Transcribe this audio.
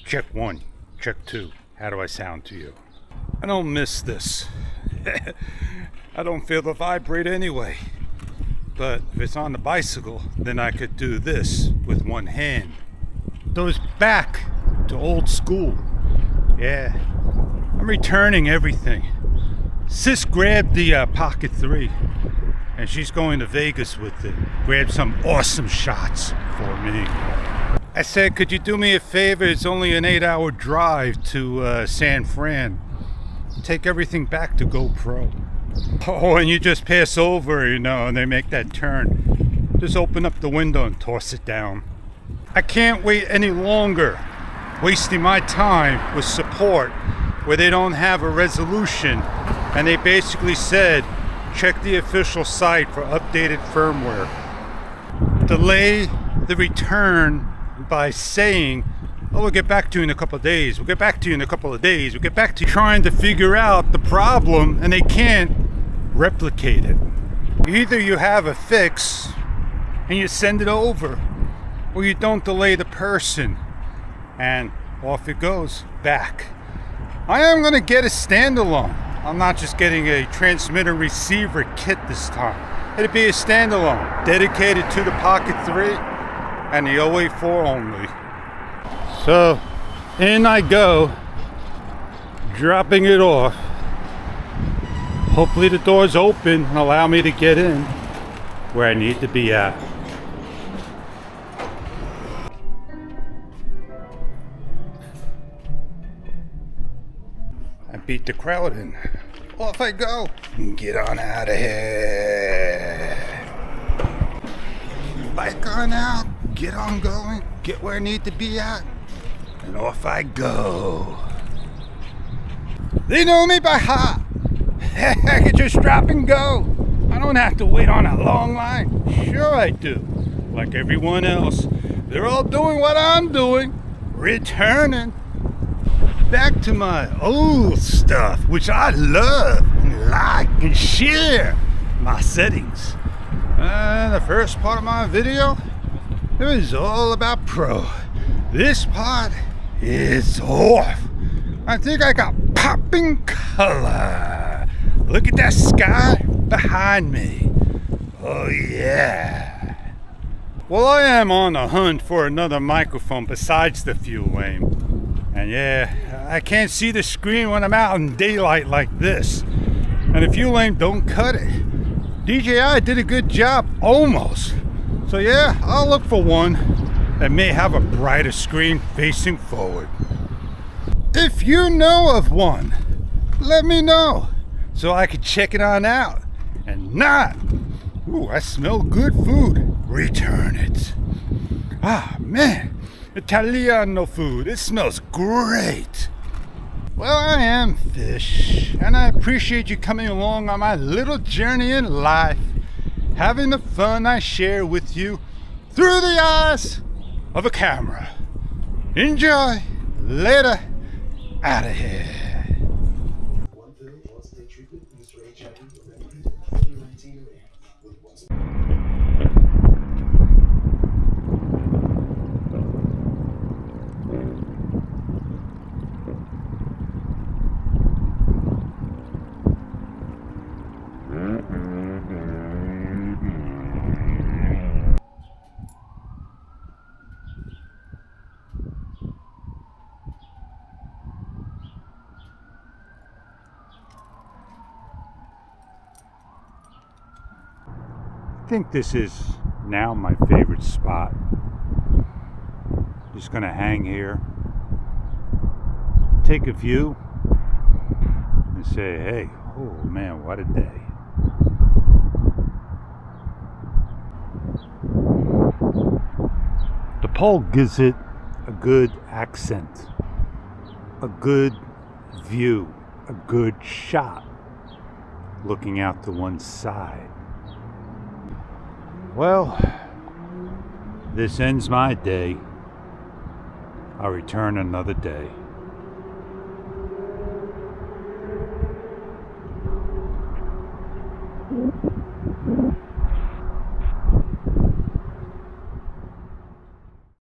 Check 1, check 2. How do I sound to you? I don't miss this. I don't feel the vibrate anyway. But if it's on the bicycle, then I could do this with one hand. Goes back to old school. Yeah, I'm returning everything. Sis grabbed the Pocket 3, and she's going to Vegas with it. Grab some awesome shots for me. I said, could you do me a favor? It's only an 8-hour drive to San Fran. Take everything back to GoPro. Oh, and you just pass over, you know, and they make that turn. Just open up the window and toss it down. I can't wait any longer, wasting my time with support where they don't have a resolution. And they basically said, check the official site for updated firmware. Delay the return by saying, oh, we'll get back to you in a couple of days. We'll get back to you in a couple of days. We'll get back to you, trying to figure out the problem, and they can't replicate it. Either you have a fix and you send it over, or you don't delay the person, and off it goes back. I am going to get a standalone. I'm not just getting a transmitter receiver kit this time. It'd be a standalone, dedicated to the Pocket 3 and the 084 only. So, in I go, dropping it off. Hopefully the doors open and allow me to get in where I need to be at. I beat the crowd in. Off I go. Get on out of here. Bike on out. Get on going. Get where I need to be at. And off I go. They know me by heart. I can just drop and go. I don't have to wait on a long line. Sure I do. Like everyone else. They're all doing what I'm doing. Returning back to my old stuff, which I love and like and share my settings. The first part of my video, it was all about pro. This part is off. I think I got popping color. Look at that sky behind me. Oh yeah. Well, I am on the hunt for another microphone besides the Fuel Lame. And yeah, I can't see the screen when I'm out in daylight like this. And the Fuel Lame don't cut it. DJI did a good job, almost. So yeah, I'll look for one that may have a brighter screen facing forward. If you know of one, let me know so I can check it on out and not, ooh, I smell good food, return it. Ah man, Italiano food, it smells great. Well, I am Fish, and I appreciate you coming along on my little journey in life, having the fun I share with you through the eyes of a camera. Enjoy. Later. Out of here. I think this is now my favorite spot. Just gonna hang here, take a view, and say, hey, oh man, what a day. The pole gives it a good accent, a good view, a good shot, looking out to one side. Well, this ends my day. I'll return another day.